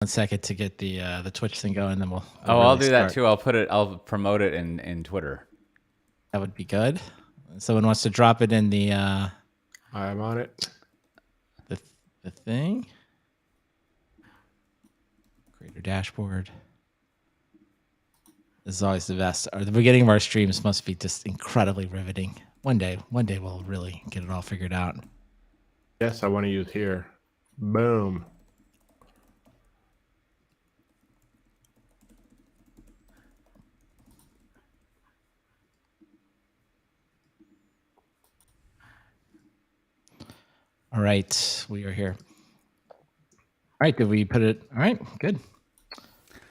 second to get the Twitch thing going, then we'll I'll do that too. I'll promote it in Twitter. That would be good. Someone wants to drop it in the I'm on it. The thing. Creator dashboard. This is always the best. The beginning of our streams must be just incredibly riveting. One day we'll really get it all figured out. Yes, I want to use here. Boom. All right, we are here. All right, did we put it? All right, good.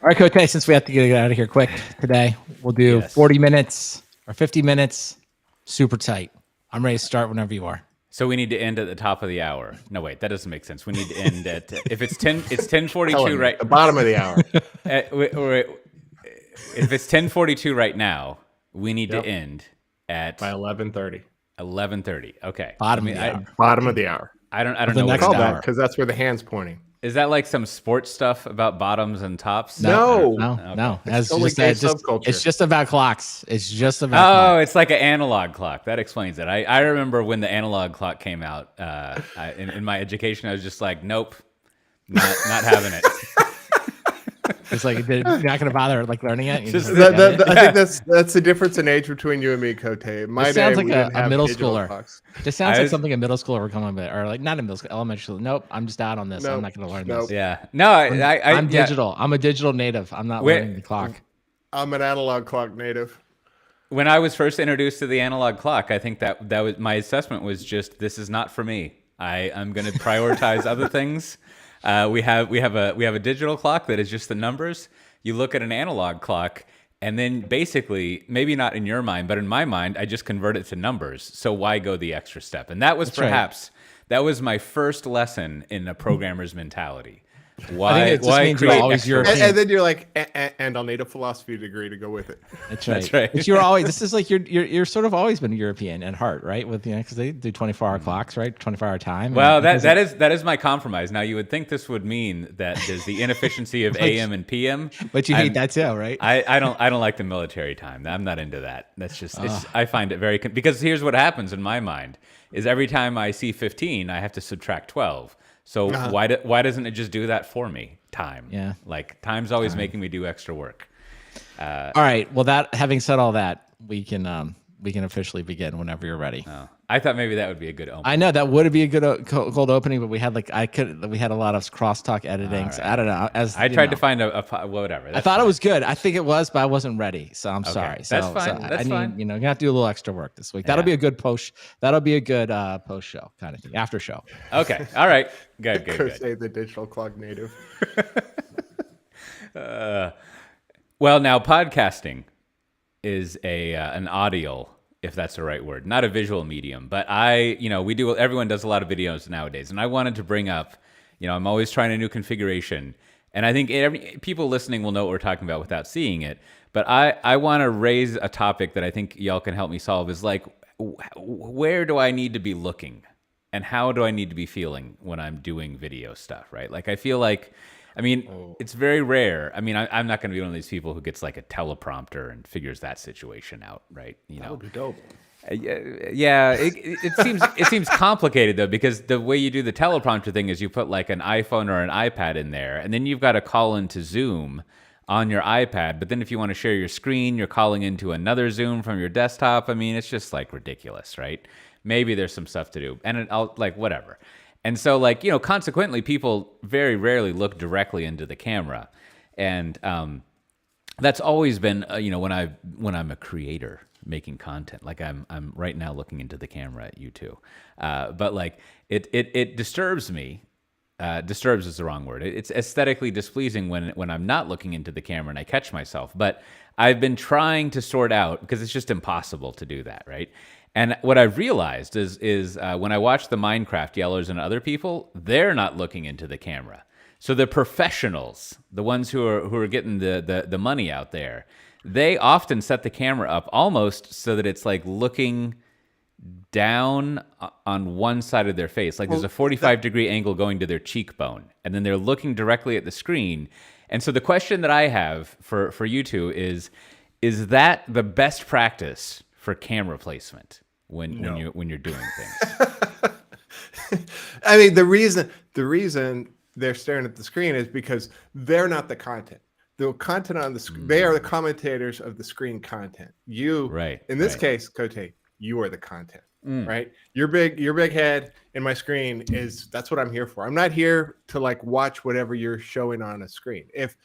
All right, Cote, since we have to get out of here quick today, we'll do 40 minutes or 50 minutes, super tight. I'm ready to start whenever you are. So we need to end at the top of the hour. No, wait, that doesn't make sense. We need to end at if it's 10:42 right. The bottom of the hour. If it's 10:42 right now, we need to end at by 11:30. 11:30. Okay. Bottom of the hour. Bottom of the hour. I don't the know next what hour. That because that's where the hand's pointing. Is that like some sports stuff about bottoms and tops? No. It's just about clocks. It's just about clocks. It's like an analog clock. That explains it. I remember when the analog clock came out in my education, I was just like, nope, not having it. It's like you're not going to bother like learning it. I think that's the difference in age between you and me, Cote. My sounds like a middle schooler. Clocks. Just sounds like something a middle schooler coming with, or like not a middle school, elementary school. Nope, I'm just out on this. I'm not going to learn this. Yeah, no, I'm digital. I'm a digital native. I'm not learning the clock. I'm an analog clock native. When I was first introduced to the analog clock, I think that was my assessment was just this is not for me. I'm going to prioritize other things. We have a digital clock that is just the numbers. You look at an analog clock, and then basically, maybe not in your mind, but in my mind, I just convert it to numbers. So why go the extra step? And that was that was my first lesson in a programmer's mentality. Why means you're always European. And then you're like, and I'll need a philosophy degree to go with it. That's right. But you're always. This is like you're sort of always been European at heart, right? With because they do 24-hour clocks, right? 24-hour time. Well, that is my compromise. Now you would think this would mean that there's the inefficiency of AM and PM, but you hate that too, right? I don't like the military time. I'm not into that. That's just I find it very because here's what happens in my mind is every time I see 15, I have to subtract 12. So why doesn't it just do that for me? Time. Yeah. Like time's always making me do extra work. All right. Well, having said all that, we can officially begin whenever you're ready. Oh, I thought maybe that would be a good opening. I know that would be a good cold opening, but we had we had a lot of crosstalk editing. Right. So I don't know. I tried to find a whatever. I thought it was good. I think it was, but I wasn't ready, so I'm sorry. That's fine. That's fine. You have to do a little extra work this week. That'll be a good post. That'll be a good post show kind of thing, after show. Okay. All right. Good. Say the digital clock native. Well, now podcasting is an audio, if that's the right word, not a visual medium. But everyone does a lot of videos nowadays, and I wanted to bring up, I'm always trying a new configuration, and I think people listening will know what we're talking about without seeing it. But I want to raise a topic that I think y'all can help me solve is like, where do I need to be looking, and how do I need to be feeling when I'm doing video stuff, right? Like I feel like. It's very rare. I'm not going to be one of these people who gets like a teleprompter and figures that situation out, right? That would be dope. Yeah, it seems complicated though, because the way you do the teleprompter thing is you put like an iPhone or an iPad in there, and then you've got to call into Zoom on your iPad. But then if you want to share your screen, you're calling into another Zoom from your desktop. It's just like ridiculous, right? Maybe there's some stuff to do, and I'll like whatever. And so, consequently, people very rarely look directly into the camera, and that's always been, when I'm a creator making content, like I'm right now looking into the camera at you two, but like it disturbs me. Disturbs is the wrong word. It's aesthetically displeasing when I'm not looking into the camera and I catch myself. But I've been trying to sort out because it's just impossible to do that, right? And what I've realized is when I watch the Minecraft yellers and other people, they're not looking into the camera. So the professionals, the ones who are getting the money out there, they often set the camera up almost so that it's like looking down on one side of their face. Like there's a 45-degree angle going to their cheekbone, and then they're looking directly at the screen. And so the question that I have for you two is that the best practice for camera placement when you're doing things? I mean, the reason they're staring at the screen is because they're not the content. The content on the screen, they are the commentators of the screen content. You, in this case, Cote, you are the content, right? Your big head in my screen that's what I'm here for. I'm not here to like watch whatever you're showing on a screen. If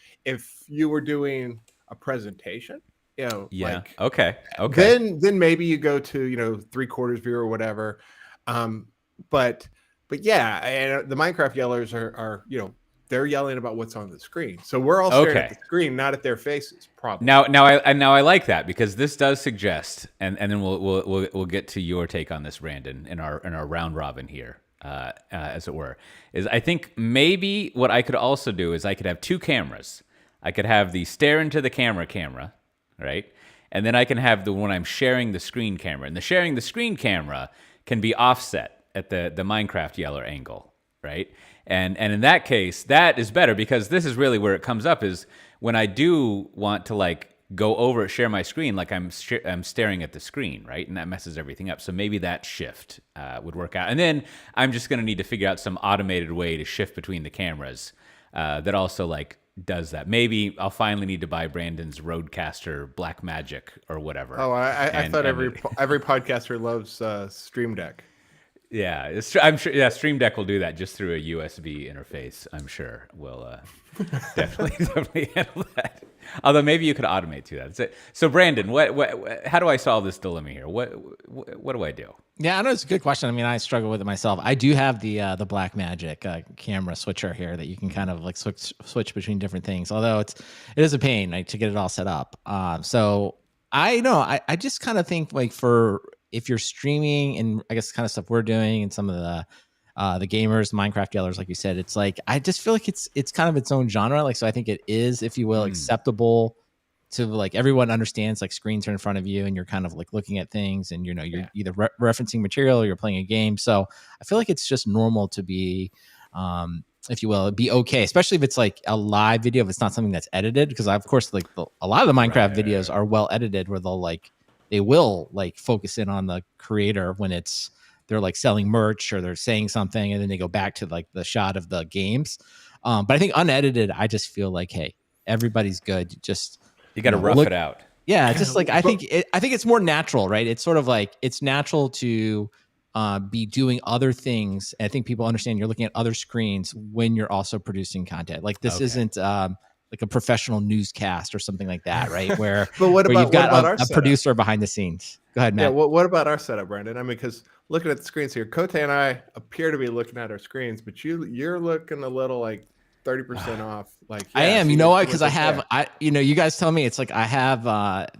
you were doing a presentation, like, okay, then maybe you go to 3/4 view or whatever. But yeah, and the Minecraft yellers are they're yelling about what's on the screen. So we're all staring at the screen, not at their faces. Probably. Now I like that, because this does suggest, and then we'll get to your take on this, Brandon, in our round robin here, as it were. Is I think maybe what I could also do is I could have two cameras. I could have the stare into the camera, right? And then I can have the one I'm sharing the screen camera, and the sharing the screen camera can be offset at the Minecraft yeller angle, right? And in that case, that is better, because this is really where it comes up, is when I do want to like go over share my screen, like I'm staring at the screen, right? And that messes everything up. So maybe that shift would work out. And then I'm just going to need to figure out some automated way to shift between the cameras that also like does that. Maybe I'll finally need to buy Brandon's Rodecaster Blackmagic or whatever. Oh, I thought every podcaster loves Stream Deck. Yeah, I'm sure. Yeah, Stream Deck will do that just through a USB interface. I'm sure we'll definitely handle that. Although maybe you could automate to that. So Brandon, how do I solve this dilemma here? What do I do? Yeah, I know it's a good question. I mean, I struggle with it myself. I do have the Blackmagic camera switcher here that you can kind of like switch between different things. Although it is a pain like to get it all set up. So I know I just kind of think like if you're streaming and I guess kind of stuff we're doing and some of the gamers, Minecraft yellers, like you said, it's like I just feel like it's kind of its own genre. Like so, I think it is, if you will, acceptable to like everyone understands like screens are in front of you and you're kind of like looking at things and you're either referencing material or you're playing a game. So I feel like it's just normal to be, if you will, be okay, especially if it's like a live video, if it's not something that's edited, because of course like a lot of the Minecraft videos are well edited where they will like focus in on the creator when they're like selling merch or they're saying something and then they go back to like the shot of the games. But I think unedited, I just feel like, hey, everybody's good. You got to rough it out. Yeah, just like I think it's more natural, right? It's sort of like it's natural to be doing other things. And I think people understand you're looking at other screens when you're also producing content. Like this isn't like a professional newscast or something like that, right? Where but what about you've got what about a producer behind the scenes. Go ahead, Matt. Yeah, what about our setup, Brandon? I mean, because looking at the screens here, Cote and I appear to be looking at our screens, but you're looking a little like 30% off. Like I am, you know why? Because you guys tell me it's like I have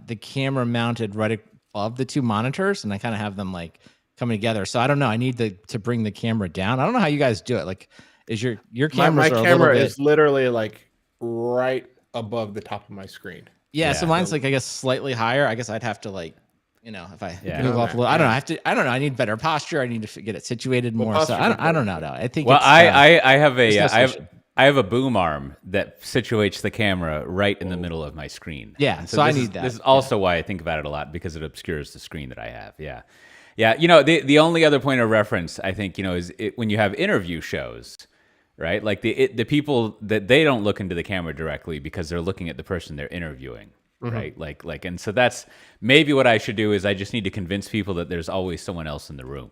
the camera mounted right above the two monitors, and I kind of have them like coming together. So I don't know. I need to bring the camera down. I don't know how you guys do it. Like, is your camera? My camera is literally like right above the top of my screen. Yeah, so mine's like I guess slightly higher. I guess I'd have to like, if I move off a little. I don't know. I don't know. I need better posture. I need to get it situated more. So I don't know. I think. Well, I have a boom arm that situates the camera right in the middle of my screen. Yeah, so I need that. This is also why I think about it a lot, because it obscures the screen that I have. Yeah. Yeah, the only other point of reference I think is when you have interview shows. Right, like the people that they don't look into the camera directly because they're looking at the person they're interviewing, right? Like, and so that's maybe what I should do is I just need to convince people that there's always someone else in the room,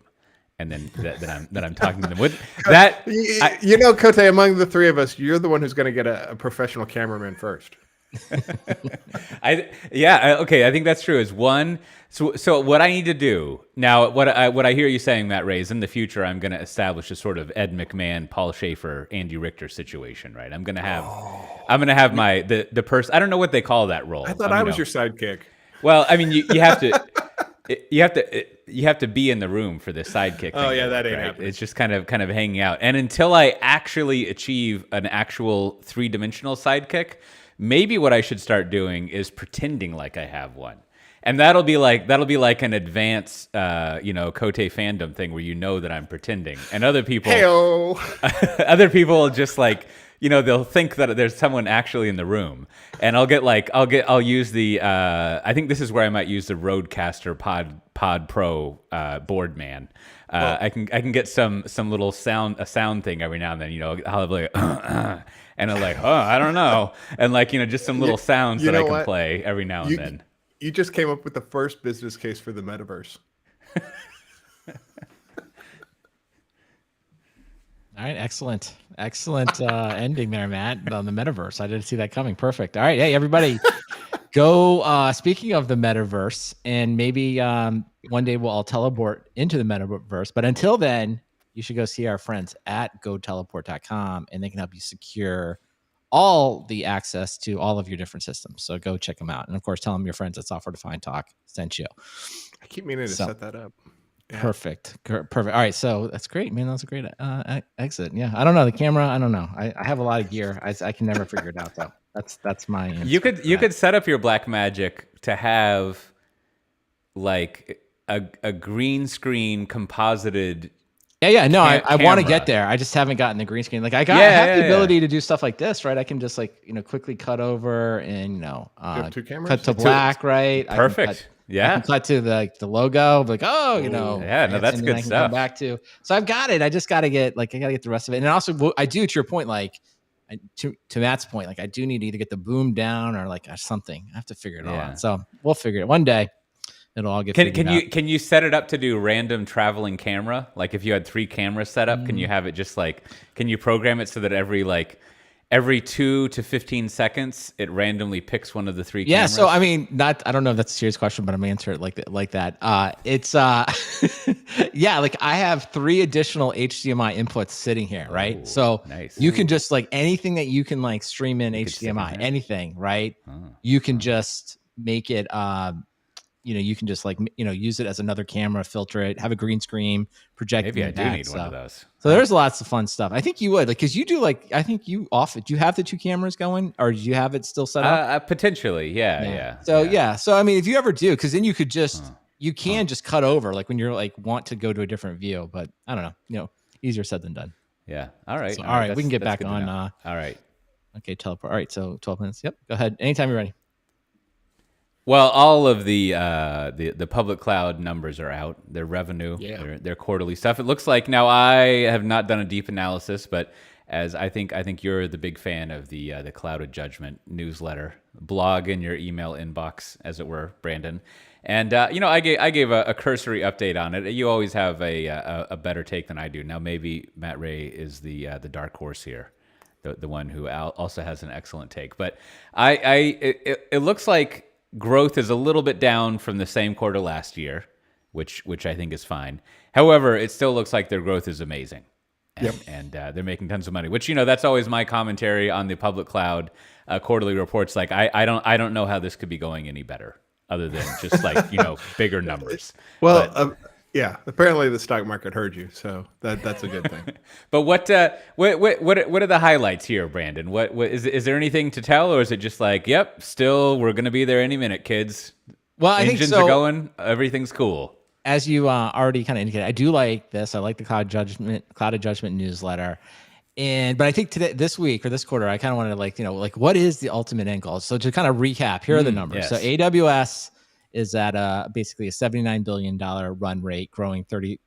and then that I'm talking to them with that. Cote, among the three of us, you're the one who's going to get a professional cameraman first. Okay, I think that's true. Is one. So what I need to do now, what I hear you saying, Matt Ray, is in the future I'm going to establish a sort of Ed McMahon, Paul Schaefer, Andy Richter situation, right? I'm going to have my the person. I don't know what they call that role. I thought I was your sidekick. Well, I mean, you have to be in the room for this sidekick. Oh yeah, that ain't happening. It's just kind of hanging out, and until I actually achieve an actual 3-dimensional sidekick, maybe what I should start doing is pretending like I have one. And that'll be like an advanced, Cote fandom thing where that I'm pretending, and other people, Heyo. other people will just like, they'll think that there's someone actually in the room, and I'll use the, I think this is where I might use the Rodecaster Pod Pro board man. I can get some little sound thing every now and then. I'll have like, and I'm like, I don't know, and like just some little sounds that I can play every now and then. You just came up with the first business case for the metaverse. All right, excellent ending there, Matt, on the metaverse. I didn't see that coming. Perfect. All right, hey everybody, go. Speaking of the metaverse, and maybe one day we'll all teleport into the metaverse. But until then, you should go see our friends at goteleport.com, and they can help you secure all the access to all of your different systems. So go check them out. And of course, tell them your friends at Software Defined Talk sent you. I keep meaning to set that up. Yeah. Perfect. All right. So that's great, man. That's a great exit. Yeah. I don't know the camera. I don't know. I have a lot of gear. I can never figure it out though. That's my answer. You could set up your Blackmagic to have like a green screen composited. Yeah. No, I want to get there. I just haven't gotten the green screen. Like I have the ability to do stuff like this, right? I can just like, quickly cut over and, two cameras? Cut to black, right? Perfect. I can cut to the logo, like, yeah, no, that's good stuff. Come back to, so I've got it. I just got to get the rest of it. And also I do, to your point, like to Matt's point, like I do need to either get the boom down or like something. I have to figure it all out. So we'll figure it one day. It'll all get figured out. Can you set it up to do random traveling camera? Like if you had 3 cameras set up, can you have it just like, can you program it so that every 2 to 15 seconds it randomly picks one of the 3 cameras? Yeah, so I mean, I don't know if that's a serious question, but I'm gonna answer it like that. It's yeah, like I have 3 additional HDMI inputs sitting here, right? Ooh, so nice. You can just like anything that you can like stream in HDMI, anything, right? You can just make it you can just like use it as another camera, filter it, have a green screen, project. Maybe I do need one of those. So there's lots of fun stuff. I think you would, like, because you do, like, I think you do you have the 2 cameras going, or do you have it still set up? Potentially, yeah. So I mean, if you ever do, because then you could just you can just cut over, like when you're like want to go to a different view, but I don't know, easier said than done. Yeah. All right. So, all right, we can get back on. All right. Okay, teleport. All right, so 12 minutes. Yep, go ahead. Anytime you're ready. Well, all of the public cloud numbers are out. Their revenue, their quarterly stuff. It looks like now. I have not done a deep analysis, but as I think you're the big fan of the Cloud of Judgment newsletter blog in your email inbox, as it were, Brandon. And I gave a cursory update on it. You always have a better take than I do. Now maybe Matt Ray is the dark horse here, the one who also has an excellent take. But it looks like growth is a little bit down from the same quarter last year, which I think is fine. However, it still looks like their growth is amazing. And they're making tons of money, which, that's always my commentary on the public cloud quarterly reports. Like, I don't know how this could be going any better other than just like, bigger numbers. Well, yeah, apparently the stock market heard you, so that's a good thing. But what are the highlights here, Brandon? What is there anything to tell, or is it just like, yep, still we're going to be there any minute, kids? Well, I think engines are going, everything's cool. As you already kind of indicated, I do like this. I like the Cloud of Judgment newsletter. But I think this week or this quarter, I kind of wanted to like what is the ultimate end goal? So to kind of recap, here are the numbers. Yes. So AWS is at basically a $79 billion run rate, growing 33%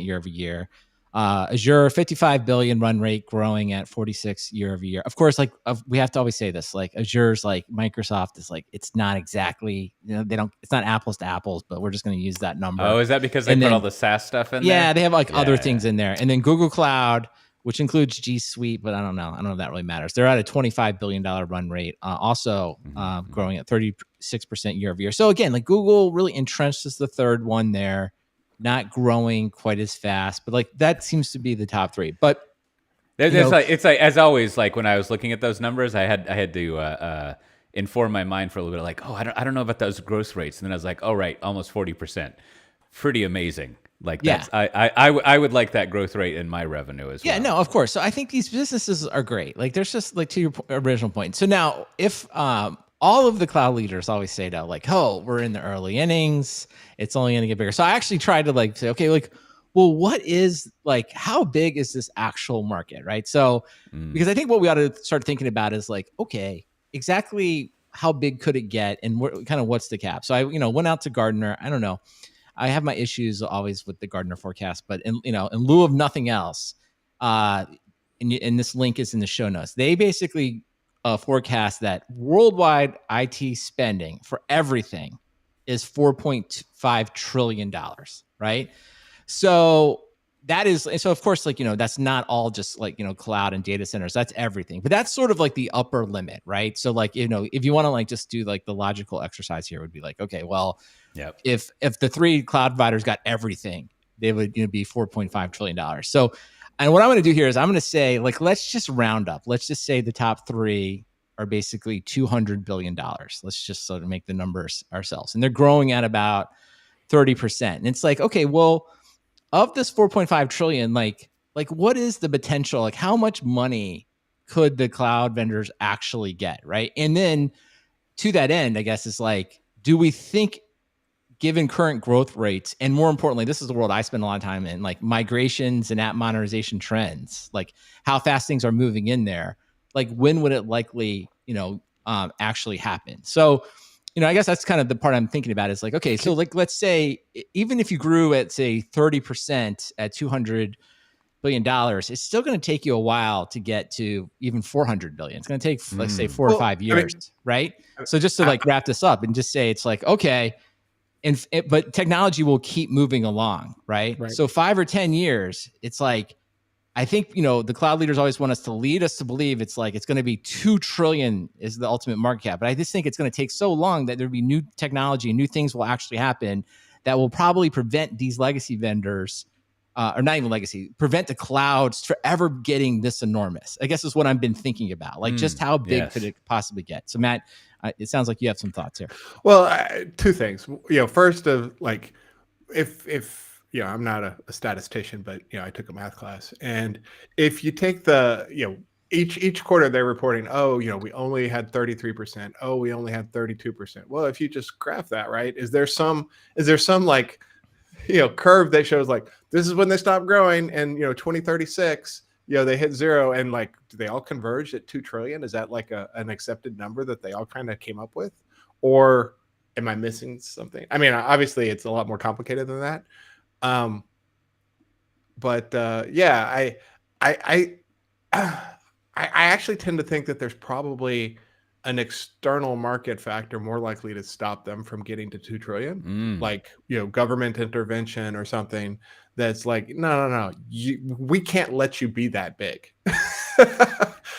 year over year. Azure, $55 billion run rate, growing at 46% year over year. Of course, like we have to always say this, like Azure's like Microsoft is like, it's not exactly, it's not apples to apples, but we're just going to use that number. Oh, is that because they put all the SaaS stuff in there? Yeah, they have like other things in there. And then Google Cloud, which includes G Suite, but I don't know if that really matters. They're at a $25 billion run rate, also growing at 36% year over year. So again, like Google really entrenched as the third one there, not growing quite as fast, but like that seems to be the top 3. But it's like as always, like when I was looking at those numbers, I had to inform my mind for a little bit, like, oh, I don't know about those growth rates, and then I was like, oh right, almost 40%, pretty amazing. Like that's, I would like that growth rate in my revenue as well. Yeah, no, of course. So I think these businesses are great. Like there's just like to your original point. So now if all of the cloud leaders always say that, like, oh, we're in the early innings. It's only going to get bigger. So I actually tried to like say, okay, like, well, what is like, how big is this actual market, right? So, because I think what we ought to start thinking about is like, okay, exactly how big could it get, and kind of what's the cap? So I, went out to Gartner. I don't know. I have my issues always with the Gartner forecast, but in lieu of nothing else, and this link is in the show notes. They basically forecast that worldwide IT spending for everything is $4.5 trillion, right? So that is, so of course, like, that's not all just like, cloud and data centers, that's everything, but that's sort of like the upper limit, right? So like, if you want to like just do like the logical exercise here would be like, okay, well, if the three cloud providers got everything, they would be $4.5 trillion. So, and what I'm going to do here is I'm going to say, like, let's just round up. Let's just say the top three are basically $200 billion. Let's just sort of make the numbers ourselves. And they're growing at about 30%. And it's like, okay, well, of this 4.5 trillion, like what is the potential? Like, how much money could the cloud vendors actually get, right? And then to that end, I guess, is like, do we think, given current growth rates, and more importantly, this is the world I spend a lot of time in, like migrations and app modernization trends, like how fast things are moving in there, like when would it likely, actually happen? So, I guess that's kind of the part I'm thinking about is like, okay, so like, let's say, even if you grew at say 30% at $200 billion, it's still going to take you a while to get to even 400 billion. It's going to take, let's say, 4 or 5 years, right? So just to like wrap this up and just say, it's like, okay, but technology will keep moving along, right? So 5 or 10 years, it's like, I think, the cloud leaders always want us to lead us to believe it's like, it's going to be 2 trillion is the ultimate market cap. But I just think it's going to take so long that there'll be new technology, new things will actually happen that will probably prevent these legacy vendors, or not even legacy, prevent the clouds from ever getting this enormous. I guess is what I've been thinking about. Like, just how big could it possibly get? So Matt, it sounds like you have some thoughts here. Well, two things. First of like, if I'm not a statistician, but I took a math class, and if you take the each quarter they're reporting, oh, we only had 33%, oh, we only had 32%. Well, if you just graph that, right, is there some like curve that shows like this is when they stop growing, and 2036 they hit zero, and like, do they all converge at 2 trillion? Is that like an accepted number that they all kind of came up with, or am I missing something? I mean, obviously it's a lot more complicated than that. I actually tend to think that there's probably an external market factor more likely to stop them from getting to 2 trillion, like, government intervention or something that's like, no, we can't let you be that big.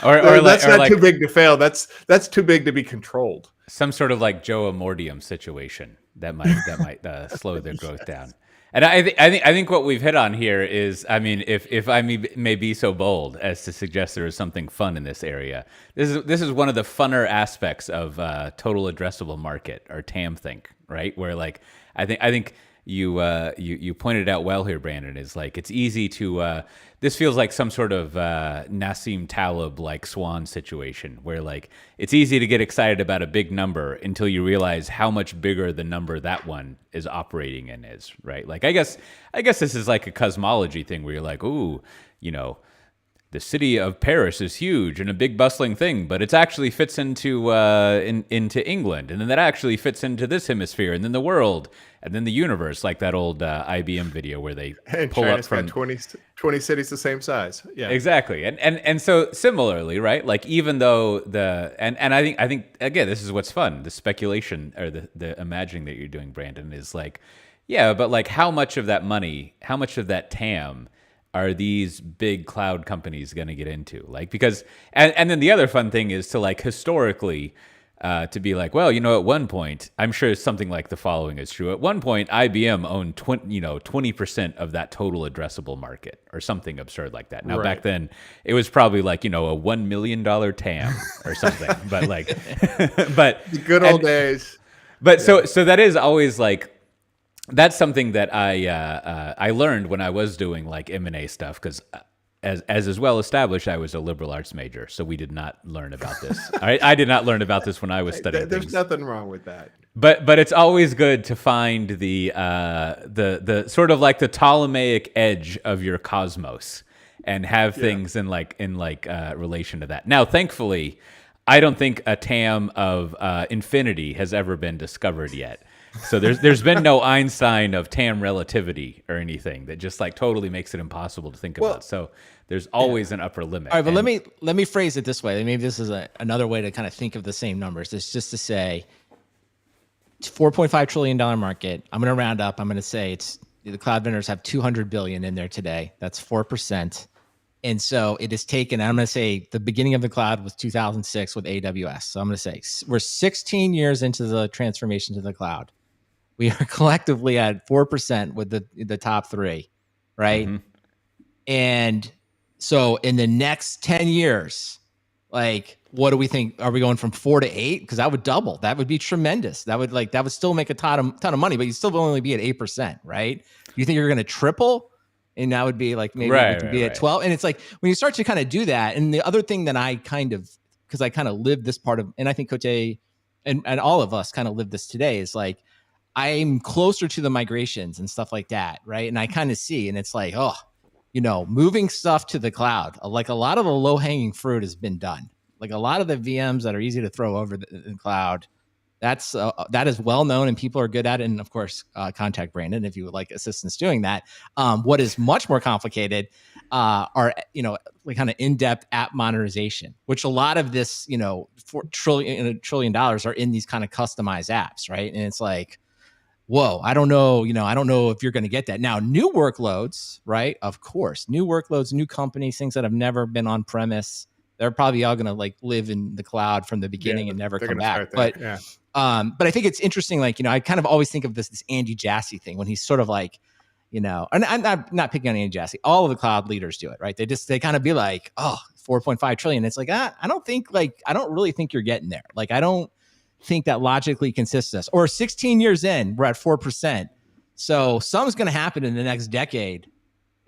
or that's not too big to fail. That's too big to be controlled. Some sort of like Joe Amortium situation that might slow their growth down. And I think what we've hit on here is, I mean, if I may be so bold as to suggest there is something fun in this area, this is one of the funner aspects of total addressable market, or TAM think, right? Where like I think you pointed out well here, Brandon, is like it's easy to this feels like some sort of Nassim Taleb like swan situation where like it's easy to get excited about a big number until you realize how much bigger the number that one is operating in is, right? Like I guess this is like a cosmology thing where you're like, ooh, the city of Paris is huge and a big bustling thing, but it actually fits into England, and then that actually fits into this hemisphere, and then the world, and then the universe, like that old IBM video where they pull China's up from got 20 cities the same size. Yeah, exactly, and so similarly, right? Like even though I think again, this is what's fun, the speculation or the imagining that you're doing, Brandon, is like, yeah, but like how much of that money, how much of that TAM are these big cloud companies going to get into? Like, because, and then the other fun thing is to like historically, to be like, well, at one point, I'm sure something like the following is true. At one point, IBM owned 20% of that total addressable market, or something absurd like that. Now, back then, it was probably like, a $1 million TAM or something. But like, but the good old days. But so that is always like, that's something that I learned when I was doing like M&A stuff, because as is well established, I was a liberal arts major, so we did not learn about this. I did not learn about this when I was studying. There's things. nothing wrong with that. But it's always good to find the sort of like the Ptolemaic edge of your cosmos and have things in relation to that. Now, thankfully, I don't think a TAM of infinity has ever been discovered yet. So there's been no Einstein of TAM relativity or anything that just like totally makes it impossible to think about. So there's always an upper limit. All right, but let me phrase it this way. Maybe this is another way to kind of think of the same numbers. It's just to say it's $4.5 trillion market. I'm going to round up. I'm going to say the cloud vendors have 200 billion in there today. That's 4%. And so it has taken, I'm going to say the beginning of the cloud was 2006 with AWS. So I'm going to say we're 16 years into the transformation to the cloud. We are collectively at 4% with the top three, right? Mm-hmm. And so in the next 10 years, like, what do we think? Are we going from 4 to 8? Because that would double. That would be tremendous. That would still make a ton of money, but you still will only be at 8%, right? You think you're going to triple? And that would be like maybe it would be at 12. And it's like when you start to kind of do that. And the other thing that I kind of lived this part of, and I think Cote and all of us kind of live this today, is like, I'm closer to the migrations and stuff like that, right? And I kind of see, and it's like, moving stuff to the cloud, like a lot of the low-hanging fruit has been done. Like a lot of the VMs that are easy to throw over the cloud, that is well known and people are good at it. And of course, contact Brandon if you would like assistance doing that. What is much more complicated are like kind of in-depth app modernization, which a lot of this $4 trillion are in these kind of customized apps, right? And it's like, whoa, I don't know if you're going to get that. Now, new workloads, right? Of course, new workloads, new companies, things that have never been on premise, they're probably all going to like live in the cloud from the beginning and never come back. But I think it's interesting. Like, I kind of always think of this Andy Jassy thing when he's sort of like, and I'm not picking on Andy Jassy. All of the cloud leaders do it, right? They kind of be like, 4.5 trillion. It's like, I don't really think you're getting there. Like, I don't think that logically consists. Or 16 years in, we're at 4%. So something's going to happen in the next decade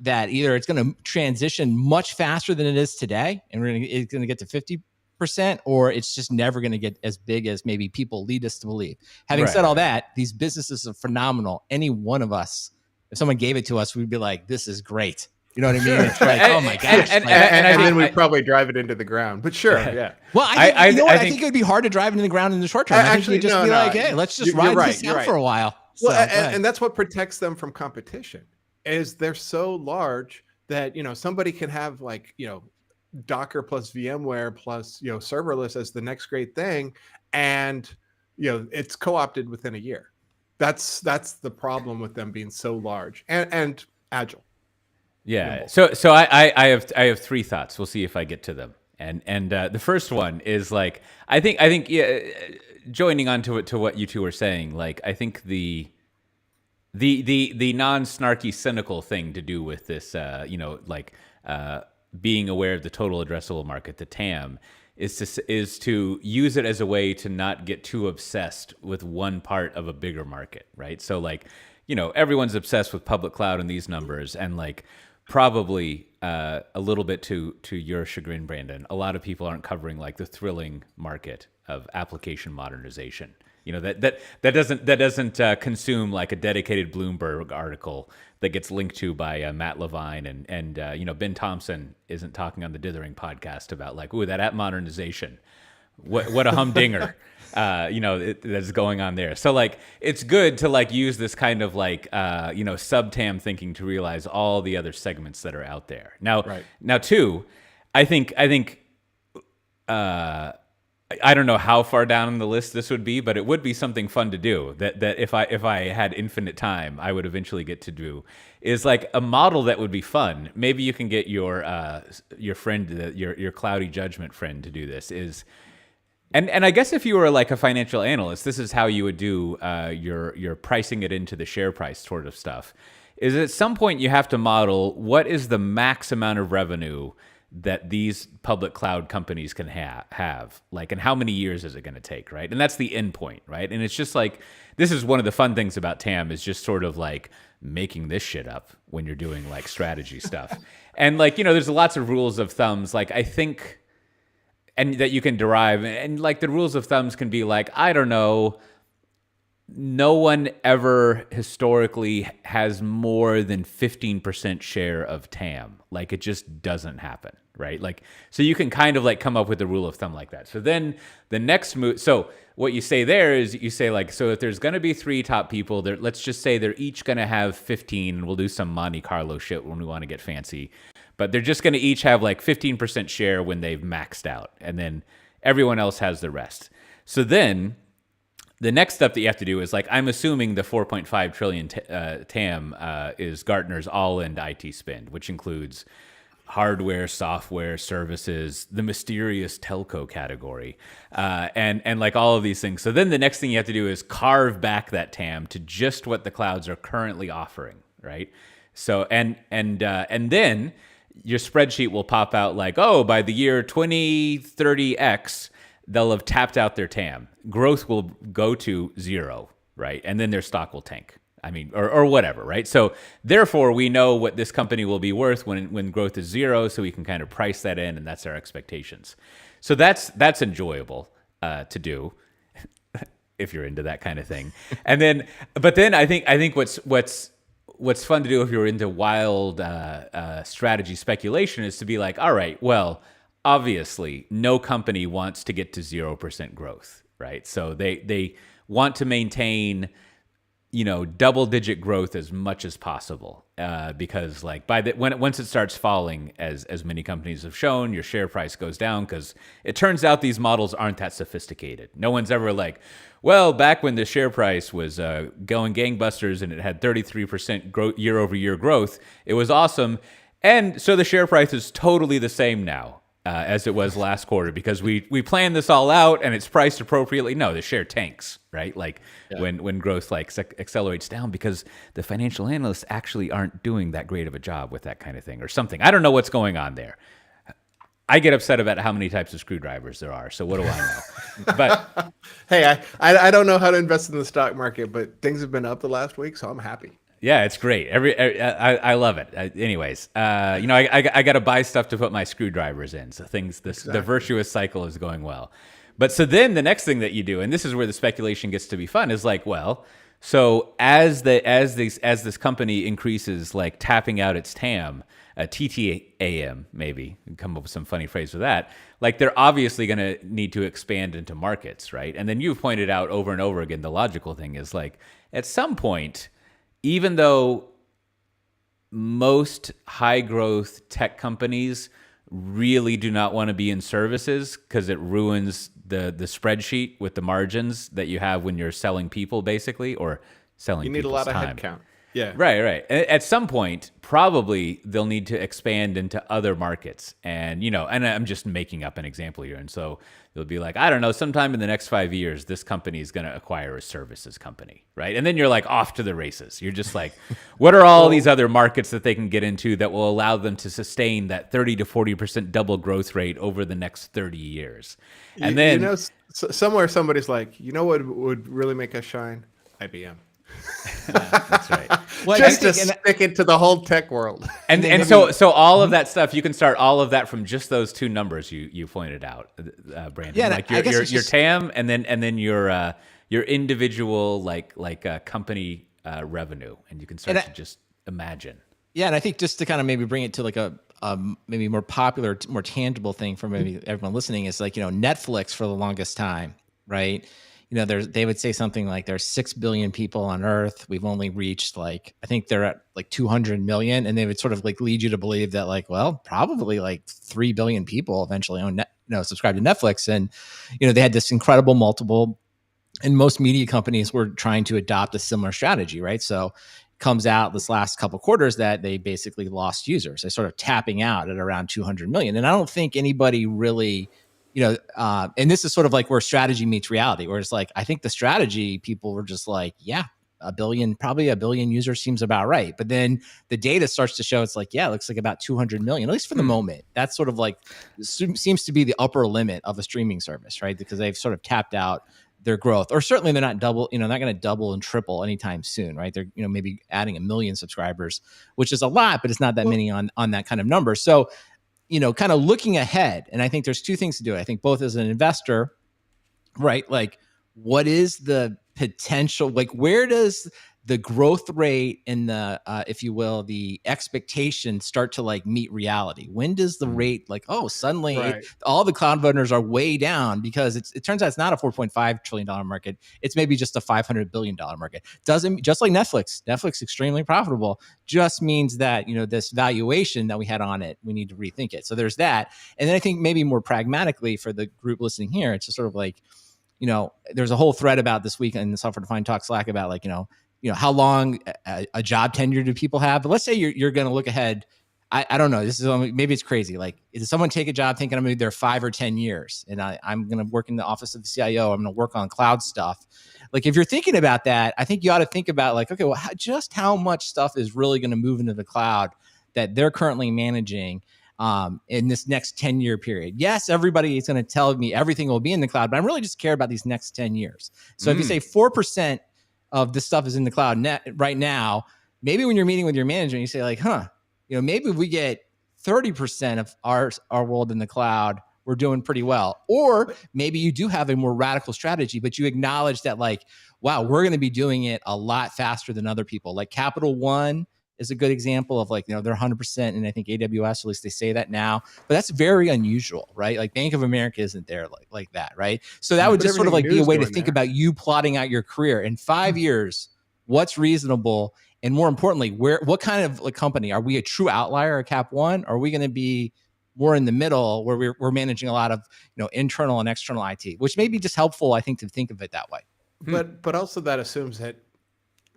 that either it's going to transition much faster than it is today, and it's going to get to 50%, or it's just never going to get as big as maybe people lead us to believe. Having said all that, these businesses are phenomenal. Any one of us, if someone gave it to us, we'd be like, this is great. You know what I mean? It's like, oh my gosh. And then we'd probably drive it into the ground. But sure, yeah. Well, I think it would be hard to drive into the ground in the short term. I think you'd just be like, hey, let's just ride this out for a while. Well, and that's what protects them from competition, is they're so large that, somebody can have like, Docker plus VMware plus, serverless as the next great thing. And, it's co-opted within a year. That's the problem with them being so large and agile. Yeah. So I have three thoughts. We'll see if I get to them. And the first one is like, I think joining on to what you two were saying, like, I think the non-snarky cynical thing to do with this, being aware of the total addressable market, the TAM, is to use it as a way to not get too obsessed with one part of a bigger market, right? So like, everyone's obsessed with public cloud and these numbers, and like probably a little bit to your chagrin, Brandon, a lot of people aren't covering like the thrilling market of application modernization. That doesn't consume like a dedicated Bloomberg article that gets linked to by Matt Levine and Ben Thompson isn't talking on the Dithering podcast about like, ooh, that app modernization, what a humdinger, that's going on there. So like, it's good to like use this kind of like sub-TAM thinking to realize all the other segments that are out there. Now, two, I think. I don't know how far down on the list this would be, but it would be something fun to do that if I had infinite time, I would eventually get to do, is like a model that would be fun. Maybe you can get your friend, your cloudy judgment friend to do this, and I guess if you were like a financial analyst, this is how you would do your pricing it into the share price sort of stuff, is at some point you have to model what is the max amount of revenue that these public cloud companies can have, like, and how many years is it going to take, right? And that's the end point, right? And it's just like, this is one of the fun things about TAM, is just sort of like making this shit up when you're doing like strategy stuff. And like, there's lots of rules of thumbs, like I think, and that you can derive, and like the rules of thumbs can be like, I don't know, no one ever historically has more than 15% share of TAM. Like, it just doesn't happen, right? Like, so you can kind of like come up with a rule of thumb like that. So then the next move, so what you say there is you say like, so if there's going to be 3 top people there, let's just say they're each going to have 15, and we'll do some Monte Carlo shit when we want to get fancy, but they're just going to each have like 15% share when they've maxed out, and then everyone else has the rest. So then the next step that you have to do is like, I'm assuming the 4.5 trillion TAM is Gartner's all-in IT spend, which includes hardware, software, services, the mysterious telco category, and like all of these things. So then the next thing you have to do is carve back that TAM to just what the clouds are currently offering, right? So and then your spreadsheet will pop out like, oh, by the year 2030X, they'll have tapped out their TAM. Growth will go to 0, right? And then their stock will tank. I mean, or whatever, right? So therefore, we know what this company will be worth when growth is 0, so we can kind of price that in, and that's our expectations. So that's enjoyable to do if you're into that kind of thing. And then, but then I think what's fun to do if you're into wild strategy speculation is to be like, all right, well, obviously, no company wants to get to 0% growth, right? So they want to maintain, double-digit growth as much as possible, because like once it starts falling, as many companies have shown, your share price goes down because it turns out these models aren't that sophisticated. No one's ever like, well, back when the share price was going gangbusters and it had 33% year-over-year growth, it was awesome, and so the share price is totally the same now as it was last quarter because we planned this all out and it's priced appropriately. No, the share tanks, right? Like when growth like accelerates down because the financial analysts actually aren't doing that great of a job with that kind of thing or something. I don't know what's going on there. I get upset about how many types of screwdrivers there are. So what do I know? But hey, I don't know how to invest in the stock market, but things have been up the last week, so I'm happy. Yeah, it's great. I love it. Anyways, I got to buy stuff to put my screwdrivers in. So the virtuous cycle is going well. But so then the next thing that you do, and this is where the speculation gets to be fun, is like, well, so as this company increases, like tapping out its TAM, TTAM maybe, come up with some funny phrase for that. Like they're obviously going to need to expand into markets, right? And then you've pointed out over and over again, the logical thing is like at some point, even though most high growth tech companies really do not want to be in services because it ruins the spreadsheet with the margins that you have when you're selling people, basically, or selling you need a lot of time. headcount. Yeah. Right. At some point, probably they'll need to expand into other markets. And, and I'm just making up an example here. And so they'll be like, I don't know, sometime in the next 5 years, this company is going to acquire a services company, right? And then you're like off to the races. You're just like, what are all these other markets that they can get into that will allow them to sustain that 30 to 40% double growth rate over the next 30 years? And then somewhere somebody's like, you know what would really make us shine? IBM. That's right. Well, just to stick it to the whole tech world. And so all of that stuff, you can start all of that from just those two numbers you pointed out, Brandon. Yeah, like your TAM and then your individual company revenue, and you can start to just imagine. Yeah, and I think just to kind of maybe bring it to like a maybe more popular, more tangible thing for maybe everyone listening is like, Netflix for the longest time, right? They would say something like there's 6 billion people on Earth. We've only reached I think they're at 200 million. And they would sort of lead you to believe that probably 3 billion people eventually subscribe to Netflix. And, they had this incredible multiple, and most media companies were trying to adopt a similar strategy, right? So it comes out this last couple of quarters that they basically lost users. They're sort of tapping out at around 200 million. And I don't think anybody really, and this is sort of like where strategy meets reality, where it's like, I think the strategy people were just like, yeah, probably a billion users seems about right. But then the data starts to show it's like, yeah, it looks like about 200 million, at least for the moment. That's sort of like seems to be the upper limit of a streaming service, right? Because they've sort of capped out their growth, or certainly they're not not going to double and triple anytime soon, right? They're, maybe adding 1 million subscribers, which is a lot, but it's not that many on that kind of number. So, kind of looking ahead, and I think there's two things to do. I think both as an investor, right? Like, what is the potential? Like, where does the growth rate and the, if you will, the expectation start to like meet reality? When does the rate suddenly all the cloud vendors are way down because it turns out it's not a $4.5 trillion market. It's maybe just a $500 billion market. Doesn't, just like Netflix extremely profitable, just means that, this valuation that we had on it, we need to rethink it. So there's that. And then I think maybe more pragmatically for the group listening here, it's just sort of like, there's a whole thread about this week in the Software Defined Talk Slack about like, how long a job tenure do people have? But let's say you're going to look ahead. I don't know. This is maybe it's crazy. Like, does someone take a job thinking I'm going to be there 5 or 10 years and I'm going to work in the office of the CIO? I'm going to work on cloud stuff. Like, if you're thinking about that, I think you ought to think about like, okay, well, just how much stuff is really going to move into the cloud that they're currently managing in this next 10-year period. Yes, everybody is going to tell me everything will be in the cloud, but I really just care about these next 10 years. So if you say 4% of this stuff is in the cloud right now, maybe when you're meeting with your manager, you say like, maybe if we get 30% of our world in the cloud, we're doing pretty well. Or maybe you do have a more radical strategy, but you acknowledge that like, wow, we're going to be doing it a lot faster than other people. Like Capital One is a good example of like, they're 100%. And I think AWS, at least they say that now, but that's very unusual, right? Like Bank of America isn't there like that, right? So that would just sort of like be a way to think about you plotting out your career in 5 years, what's reasonable. And more importantly, what kind of like company? Are we a true outlier, a Cap One? Or are we going to be more in the middle where we're managing a lot of, internal and external IT, which may be just helpful, I think, to think of it that way. But also that assumes that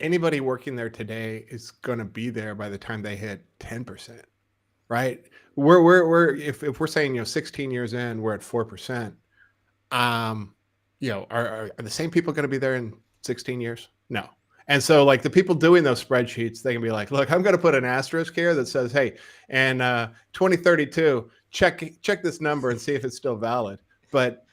anybody working there today is going to be there by the time they hit 10%, right? If we're saying 16 years in, we're at 4%. Are the same people going to be there in 16 years? No. And so like the people doing those spreadsheets, they can be like, look, I'm going to put an asterisk here that says, hey, and 2032, check this number and see if it's still valid. But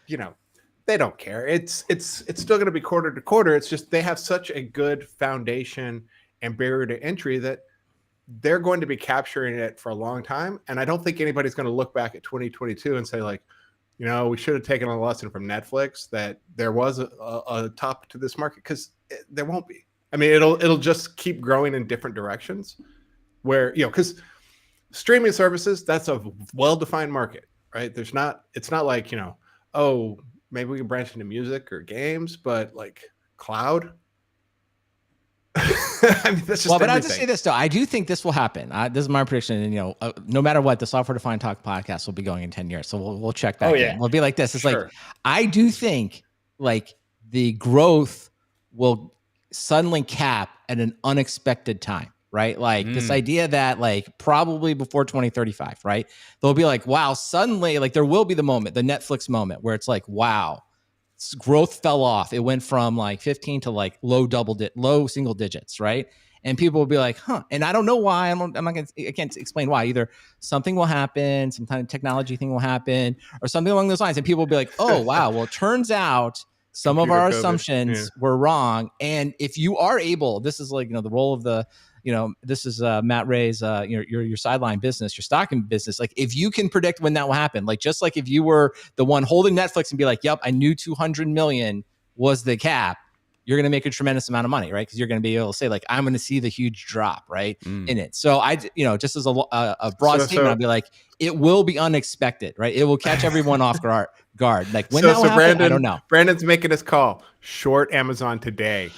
they don't care. It's still going to be quarter to quarter. It's just they have such a good foundation and barrier to entry that they're going to be capturing it for a long time. And I don't think anybody's going to look back at 2022 and say like, we should have taken a lesson from Netflix that there was a top to this market, because there won't be. I mean, it'll just keep growing in different directions where, because streaming services, that's a well-defined market, right? It's not like, oh, maybe we can branch into music or games, but like cloud. I mean, that's just but I'll just say this though. I do think this will happen. This is my prediction. And, no matter what, the Software Defined Talk podcast will be going in 10 years. So we'll check back in. We'll be like this. It's like, I do think like the growth will suddenly cap at an unexpected time, right? Like this idea that like probably before 2035, right? They'll be like, wow, suddenly like there will be the moment, the Netflix moment where it's like, wow, growth fell off. It went from like 15 to like low single digits, right? And people will be like, huh. And I don't know why. I can't explain why either. Something will happen, some kind of technology thing will happen, or something along those lines. And people will be like, oh, wow. Well, it turns out some of our assumptions were wrong. And if you are able, this is like, the role of the, this is Matt Ray's, your sideline business, your stocking business. Like if you can predict when that will happen, like just like if you were the one holding Netflix and be like, yep, I knew 200 million was the cap, you're going to make a tremendous amount of money, right? Because you're going to be able to say like, I'm going to see the huge drop, right, in it. So I, just as a broad statement, I'd be like, it will be unexpected, right? It will catch everyone off guard. Like when that will happen, Brandon, I don't know. Brandon's making his call. Short Amazon today.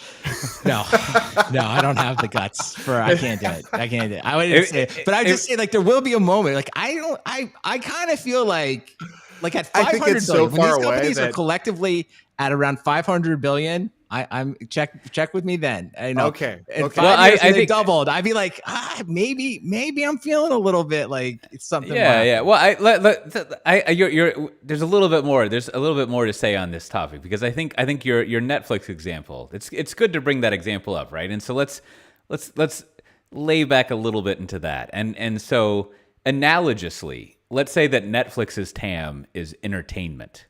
No, I don't have the guts I can't do it. I wouldn't say it. But I just say like there will be a moment. Like I kind of feel like at 500 billion, when these companies are collectively at around 500 billion, I'm check with me then. I know. Okay. In Okay. 5 years, I they think doubled. I'd be like, maybe I'm feeling a little bit like it's something. Yeah. Well, there's a little bit more. There's a little bit more to say on this topic because I think your Netflix example. It's good to bring that example up, right? And so let's lay back a little bit into that. And so analogously, let's say that Netflix's TAM is entertainment,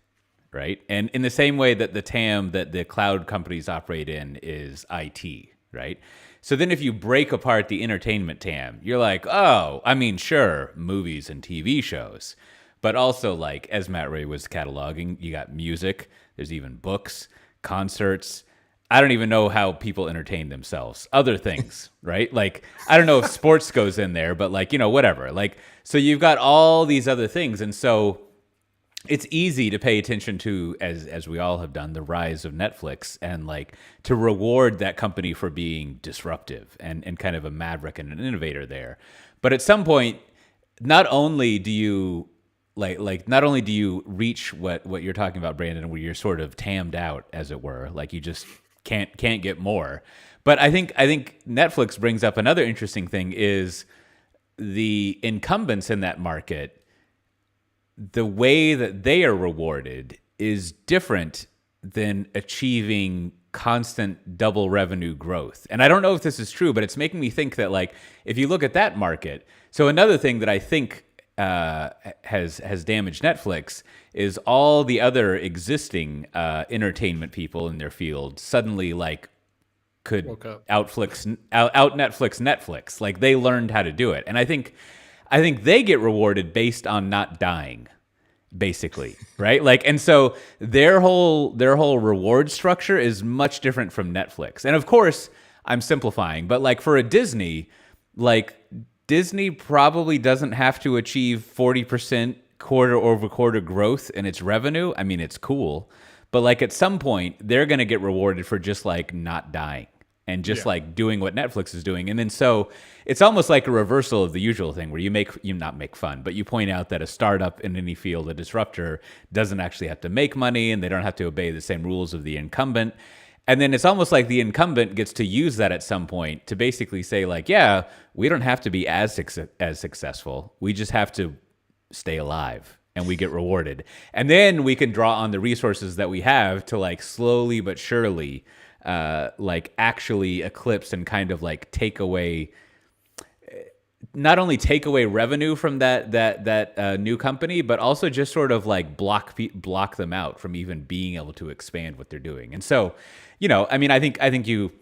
right? And in the same way that the TAM that the cloud companies operate in is IT, right? So then if you break apart the entertainment TAM, you're like, oh, I mean, sure, movies and TV shows, but also like, as Matt Ray was cataloging, you got music, there's even books, concerts. I don't even know how people entertain themselves. Other things, right? Like, I don't know if sports goes in there, but like, whatever. Like, so you've got all these other things. And so it's easy to pay attention to, as we all have done, the rise of Netflix and like to reward that company for being disruptive and kind of a maverick and an innovator there. But at some point, not only do you not only do you reach what you're talking about, Brandon, where you're sort of tammed out, as it were, like you just can't get more. But I think Netflix brings up another interesting thing is the incumbents in that market. The way that they are rewarded is different than achieving constant double revenue growth. And I don't know if this is true, but it's making me think that like if you look at that market, so another thing that I think has damaged Netflix is all the other existing entertainment people in their field suddenly like could out Netflix. Like they learned how to do it, and I think they get rewarded based on not dying, basically, right? Like, and so their whole reward structure is much different from Netflix. And of course, I'm simplifying, but like for a Disney, like Disney probably doesn't have to achieve 40% quarter-over-quarter growth in its revenue. I mean, it's cool, but like at some point, they're going to get rewarded for just like not dying and just like doing what Netflix is doing. And then so it's almost like a reversal of the usual thing where you not make fun, but you point out that a startup in any field, a disruptor, doesn't actually have to make money and they don't have to obey the same rules of the incumbent. And then it's almost like the incumbent gets to use that at some point to basically say like, yeah, we don't have to be as successful. We just have to stay alive and we get rewarded. And then we can draw on the resources that we have to like slowly but surely like actually eclipse and kind of like take away, not only take away revenue from that new company, but also just sort of like block them out from even being able to expand what they're doing. And so, I mean, I think you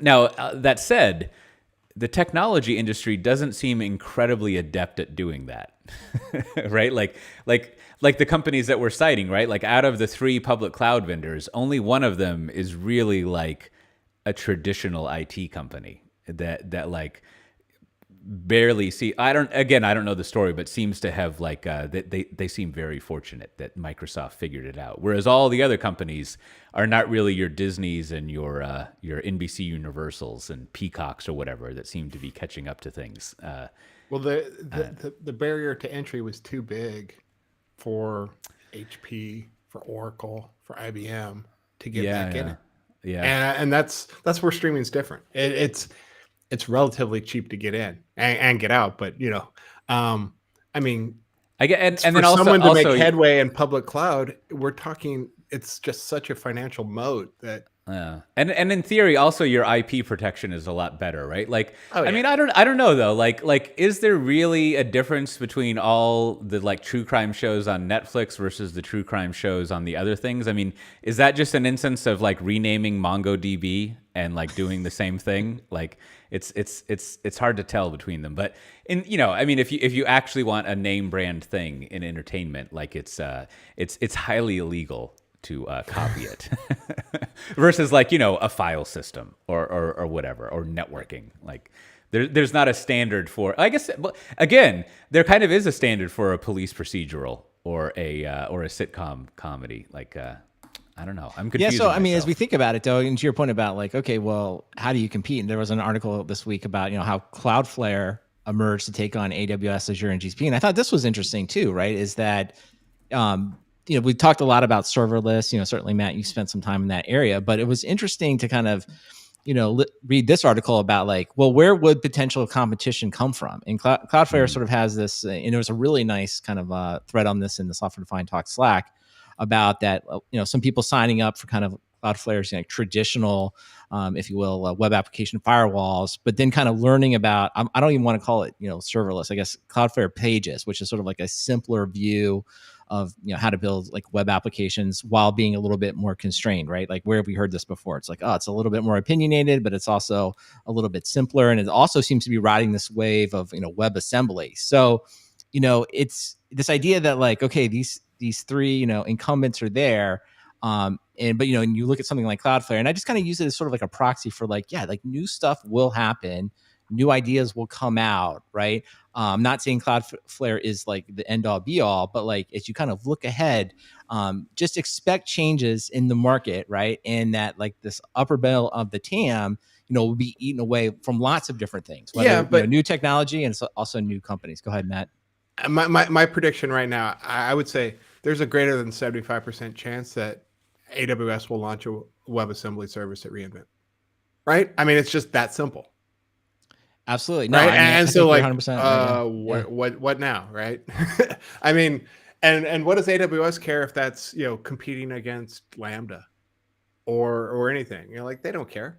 now that said, the technology industry doesn't seem incredibly adept at doing that, right? Like the companies that we're citing, right? Like out of the 3 public cloud vendors, only one of them is really like a traditional IT company that like barely see. I don't know the story, but seems to have like they seem very fortunate that Microsoft figured it out. Whereas all the other companies are not really your Disneys and your NBC Universals and Peacocks or whatever that seem to be catching up to things. Well, the barrier to entry was too big for HP, for Oracle, for IBM to get back in it. Yeah, and that's where streaming's different. It's relatively cheap to get in and get out, but I mean, I get and for then also someone to make headway in public cloud, we're talking. It's just such a financial moat that. And in theory, also your IP protection is a lot better, right? Like, I mean, I don't know though. Like, is there really a difference between all the like true crime shows on Netflix versus the true crime shows on the other things? I mean, is that just an instance of like renaming MongoDB and like doing the same thing? Like, it's hard to tell between them. But I mean, if you actually want a name brand thing in entertainment, like it's highly illegal to copy it versus like, a file system or whatever, or networking. Like there's not a standard for, I guess, again, there kind of is a standard for a police procedural or a sitcom comedy. Like, I don't know. I'm confused. Yeah. So, I mean, as we think about it though, and to your point about like, okay, well, how do you compete? And there was an article this week about, how Cloudflare emerged to take on AWS, Azure, and GCP. And I thought this was interesting too, right? Is that, we talked a lot about serverless. Certainly, Matt, you spent some time in that area, but it was interesting to kind of read this article about like, well, where would potential competition come from? And Cloudflare sort of has this, and there was a really nice kind of thread on this in the Software Defined Talk Slack about that. Some people signing up for kind of Cloudflare's traditional, if you will, web application firewalls, but then kind of learning about, I don't even want to call it, serverless. I guess Cloudflare Pages, which is sort of like a simpler view of how to build like web applications while being a little bit more constrained, right? Like where have we heard this before? It's like, oh, it's a little bit more opinionated, but it's also a little bit simpler, and it also seems to be riding this wave of WebAssembly. So it's this idea that like, okay, these three incumbents are there, and you look at something like Cloudflare, and I just kind of use it as sort of like a proxy for like, yeah, like new stuff will happen, new ideas will come out, right? I'm not saying Cloudflare is like the end all be all, but like as you kind of look ahead, just expect changes in the market, right? And that like this upper bell of the TAM, will be eaten away from lots of different things, whether but new technology and also new companies. Go ahead, Matt. My prediction right now, I would say there's a greater than 75% chance that AWS will launch a WebAssembly service at reInvent. Right? I mean, it's just that simple. Absolutely. No, right? I so like, 100% right, what now, right? I mean, and what does AWS care if that's competing against Lambda or anything? Like they don't care,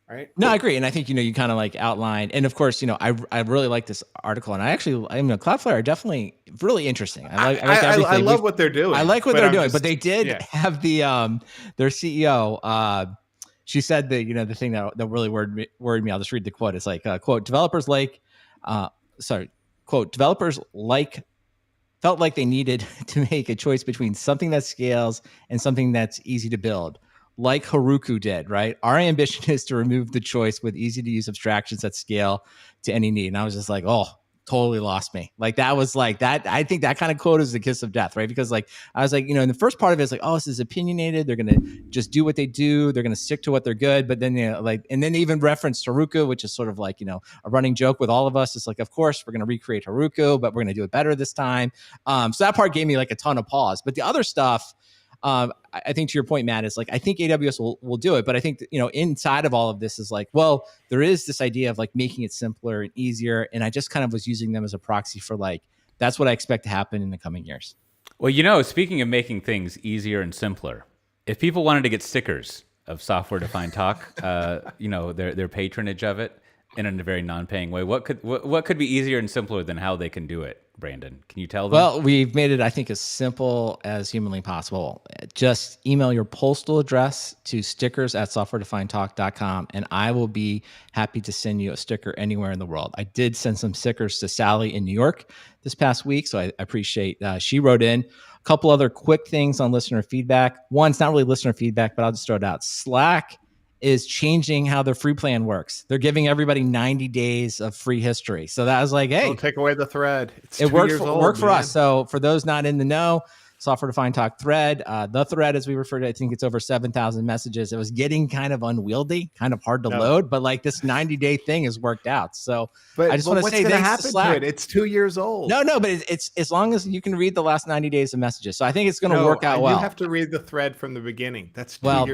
right? No, I agree, and I think you kind of like outlined, and of course I really like this article, and Cloudflare are definitely really interesting. I like everything. I love what they're doing. I like what they're doing, but they did have the their CEO. She said that the thing that really worried me. I'll just read the quote. It's like quote developers felt like they needed to make a choice between something that scales and something that's easy to build, like Heroku did, right? Our ambition is to remove the choice with easy to use abstractions that scale to any need. And I was just like, oh, totally lost me. Like that was like that. I think that kind of quote is the kiss of death, right? Because like I was like, in the first part of it, it's like, oh, this is opinionated. They're gonna just do what they do. They're gonna stick to what they're good. But then and then they even referenced Heroku, which is sort of like a running joke with all of us. It's like, of course, we're gonna recreate Heroku, but we're gonna do it better this time. So that part gave me like a ton of pause. But the other stuff, I think to your point, Matt, is like I think AWS will do it, but I think that, inside of all of this is like, well, there is this idea of like making it simpler and easier, and I just kind of was using them as a proxy for like that's what I expect to happen in the coming years. Well, speaking of making things easier and simpler, if people wanted to get stickers of Software Defined Talk, their patronage of it in a very non-paying way, what could be easier and simpler than how they can do it? Brandon, can you tell them? Well, we've made it, I think, as simple as humanly possible. Just email your postal address to stickers@softwaredefinedtalk.com, and I will be happy to send you a sticker anywhere in the world. I did send some stickers to Sally in New York this past week, so I appreciate she wrote in. A couple other quick things on listener feedback. One, it's not really listener feedback, but I'll just throw it out. Slack is changing how their free plan works. They're giving everybody 90 days of free history. So that was like, hey, don't take away the thread. It worked for us. So for those not in the know, Software Defined Talk thread, the thread, as we refer to it, I think it's over 7,000 messages. It was getting kind of unwieldy, kind of hard to load, but like this 90-day thing has worked out. So I just want to say thanks to Slack. It's 2 years old. No, but it's as long as you can read the last 90 days of messages. So I think it's going to work out well. You have to read the thread from the beginning. That's 2 years old.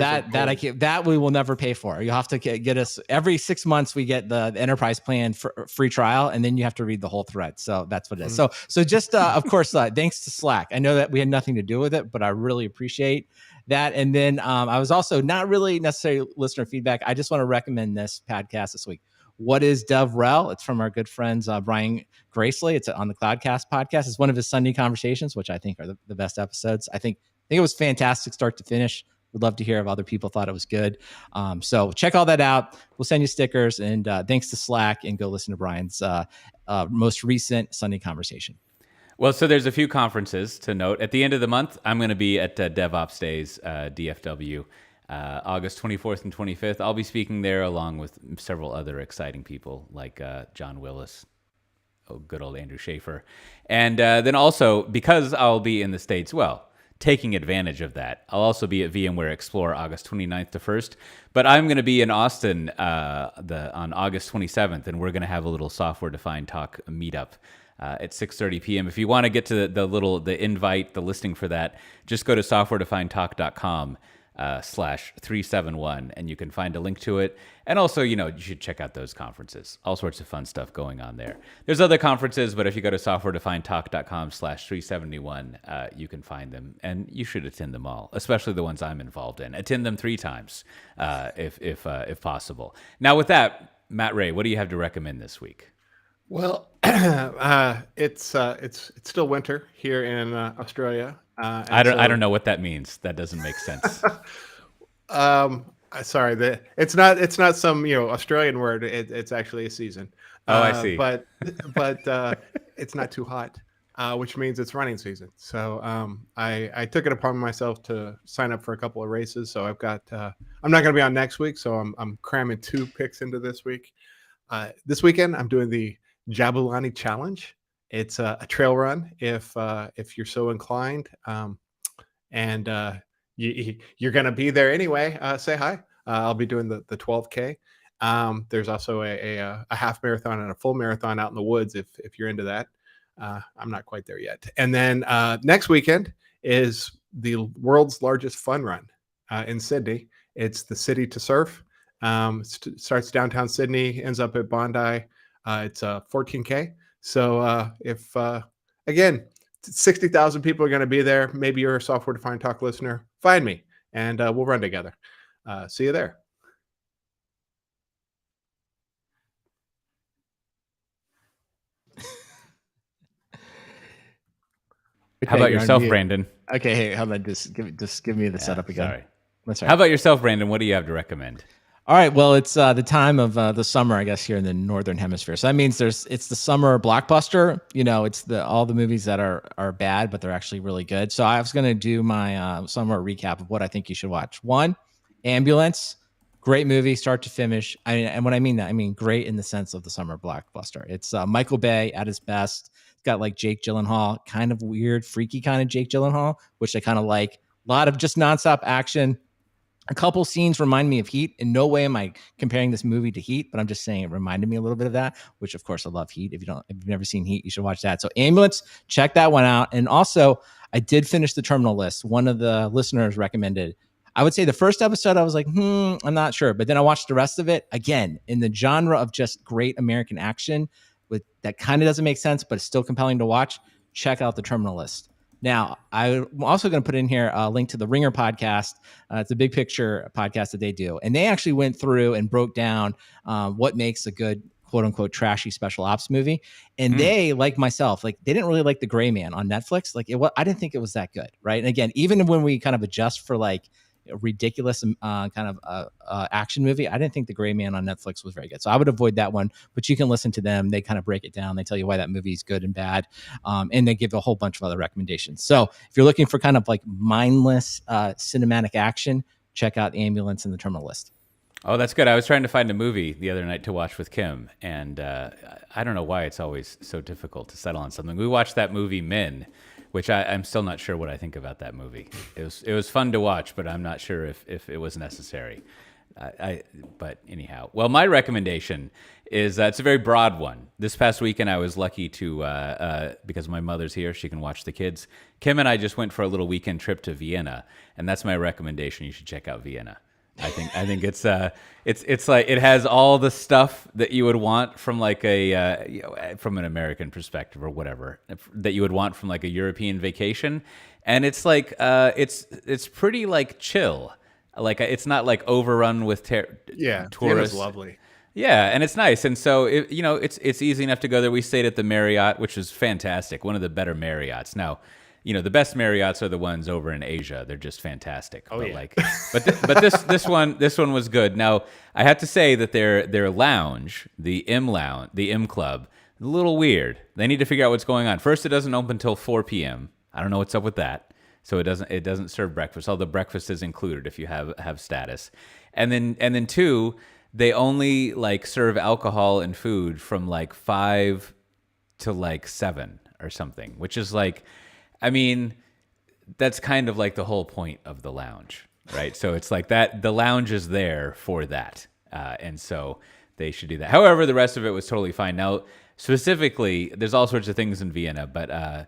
That we will never pay for. You have to get us every 6 months. We get the enterprise plan for free trial, and then you have to read the whole thread. So that's what it is. So just of course, thanks to Slack. I know that we had nothing to do with it, but I really appreciate that. And then I was also not really necessarily listener feedback. I just want to recommend this podcast this week. What is DevRel? It's from our good friends, Brian Gracely. It's on the Cloudcast podcast. It's one of his Sunday conversations, which I think are the best episodes. I think it was fantastic start to finish. Would love to hear if other people thought it was good. So check all that out. We'll send you stickers, and thanks to Slack, and go listen to Brian's most recent Sunday conversation. Well, so there's a few conferences to note. At the end of the month, I'm going to be at DevOps Days, DFW, August 24th and 25th. I'll be speaking there along with several other exciting people like John Willis, good old Andrew Schaefer. And then also, because I'll be in the States, taking advantage of that, I'll also be at VMware Explore August 29th to 1st. But I'm going to be in Austin on August 27th, and we're going to have a little Software Defined Talk meetup. at 6:30 p.m. If you want to get to the invite, the listing for that, just go to softwaredefinedtalk.com /371 and you can find a link to it. And also, you should check out those conferences. All sorts of fun stuff going on there. There's other conferences, but if you go to softwaredefinedtalk.com /371, you can find them, and you should attend them all, especially the ones I'm involved in. Attend them 3 times if possible. Now, with that, Matt Ray, what do you have to recommend this week? Well, it's still winter here in Australia. I don't know what that means. That doesn't make sense. Sorry, it's not some Australian word. It's actually a season. I see. But it's not too hot, which means it's running season. So I took it upon myself to sign up for a couple of races. So I've got I'm not going to be on next week, so I'm cramming 2 picks into this week. This weekend I'm doing the Jabulani Challenge. It's a trail run if you're so inclined, and you're going to be there anyway. Say hi. I'll be doing the 12K. There's also a half marathon and a full marathon out in the woods if you're into that. I'm not quite there yet. And then next weekend is the world's largest fun run in Sydney. It's the City to Surf. Starts downtown Sydney, ends up at Bondi. It's 14K. So if, again, 60,000 people are going to be there, maybe you're a Software Defined Talk listener, find me and we'll run together. See you there. How about yourself, Brandon? Okay, hey, how about just give me the setup again. Sorry. That's right. How about yourself, Brandon? What do you have to recommend? All right, well, it's the time of the summer, I guess, here in the Northern Hemisphere. So that means it's the summer blockbuster. It's all the movies that are bad, but they're actually really good. So I was going to do my summer recap of what I think you should watch. 1, Ambulance, great movie, start to finish. And when I mean that, I mean great in the sense of the summer blockbuster. It's Michael Bay at his best. It's got like Jake Gyllenhaal, kind of weird, freaky kind of Jake Gyllenhaal, which I kind of like. A lot of just nonstop action. A couple scenes remind me of Heat. In no way am I comparing this movie to Heat, but I'm just saying it reminded me a little bit of that, which of course I love Heat. If you've never seen Heat, you should watch that. So Ambulance, check that one out. And also I did finish the Terminal List. One of the listeners recommended. I would say the first episode, I was like, I'm not sure. But then I watched the rest of it again in the genre of just great American action with that kind of doesn't make sense, but it's still compelling to watch. Check out the Terminal List. Now, I'm also going to put in here a link to the Ringer podcast. It's a big picture podcast that they do. And they actually went through and broke down what makes a good, quote unquote, trashy special ops movie. And they, like myself, they didn't really like The Gray Man on Netflix. I didn't think it was that good, right? And again, even when we kind of adjust for ridiculous kind of action movie, I didn't think The Gray Man on Netflix was very good. So I would avoid that one, but you can listen to them. They kind of break it down. They tell you why that movie is good and bad. And they give a whole bunch of other recommendations. So if you're looking for kind of mindless cinematic action, check out Ambulance and the Terminal List. Oh, that's good. I was trying to find a movie the other night to watch with Kim, and I don't know why it's always so difficult to settle on something. We watched that movie Men, which I'm still not sure what I think about that movie. It was fun to watch, but I'm not sure if it was necessary. But anyhow, well, my recommendation is it's a very broad one. This past weekend, I was lucky to because my mother's here, she can watch the kids. Kim and I just went for a little weekend trip to Vienna, and that's my recommendation. You should check out Vienna. I think it's like it has all the stuff that you would want from from an American perspective or whatever that you would want from a European vacation, and it's it's pretty chill, it's not overrun with tourists. Vienna's lovely. Yeah, and it's nice, and so it's easy enough to go there. We stayed at the Marriott, which was fantastic, one of the better Marriotts. Now, the best Marriotts are the ones over in Asia. They're just fantastic. Oh, but yeah. but this one was good. Now, I have to say that their lounge, the M Club, a little weird. They need to figure out what's going on. First, it doesn't open until 4 p.m. I don't know what's up with that. So it doesn't serve breakfast. All the breakfast is included if you have status. And then 2, they only serve alcohol and food from 5 to 7 or something, which is I mean, that's kind of the whole point of the lounge, right? So it's that the lounge is there for that. And so they should do that. However, the rest of it was totally fine. Now, Specifically, there's all sorts of things in Vienna, but I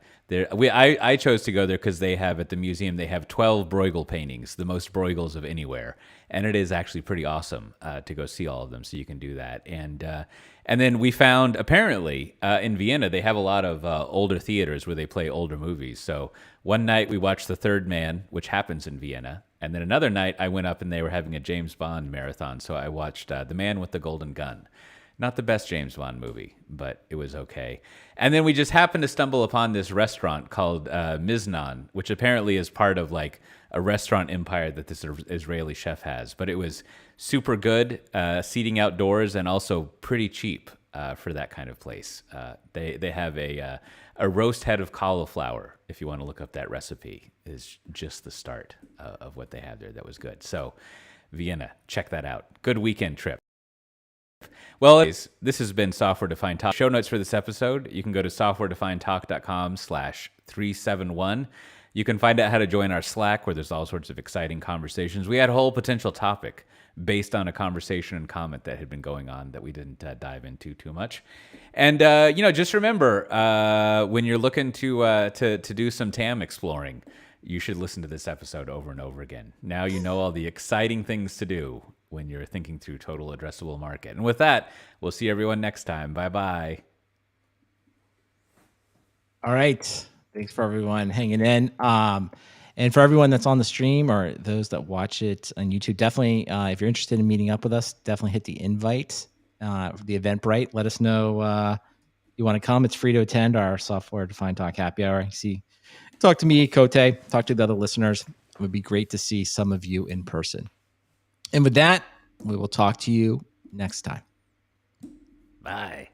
chose to go there because they have at the museum, they have 12 Bruegel paintings, the most Bruegels of anywhere. And it is actually pretty awesome to go see all of them, so you can do that. And then we found, apparently, in Vienna, they have a lot of older theaters where they play older movies. So one night we watched The Third Man, which happens in Vienna. And then another night I went up and they were having a James Bond marathon. So I watched The Man with the Golden Gun. Not the best James Bond movie, but it was okay. And then we just happened to stumble upon this restaurant called Miznan, which apparently is part of like a restaurant empire that this Israeli chef has. But it was super good, seating outdoors, and also pretty cheap for that kind of place. They have a roast head of cauliflower. If you want to look up that recipe, is just the start of what they have there. That was good. So Vienna, check that out. Good weekend trip. Well, this has been Software Defined Talk. Show notes for this episode, you can go to softwaredefinedtalk.com/371. You can find out how to join our Slack, where there's all sorts of exciting conversations. We had a whole potential topic based on a conversation and comment that had been going on that we didn't dive into too much. And just remember, when you're looking to do some TAM exploring, you should listen to this episode over and over again. Now you know all the exciting things to do when you're thinking through total addressable market. And with that, we'll see everyone next time. Bye-bye. All right. Thanks for everyone hanging in. And for everyone that's on the stream or those that watch it on YouTube, definitely, if you're interested in meeting up with us, definitely hit the invite for the Eventbrite. Let us know you want to come. It's free to attend our Software Defined Talk happy hour. Talk to me, Kote, talk to the other listeners. It would be great to see some of you in person. And with that, we will talk to you next time. Bye.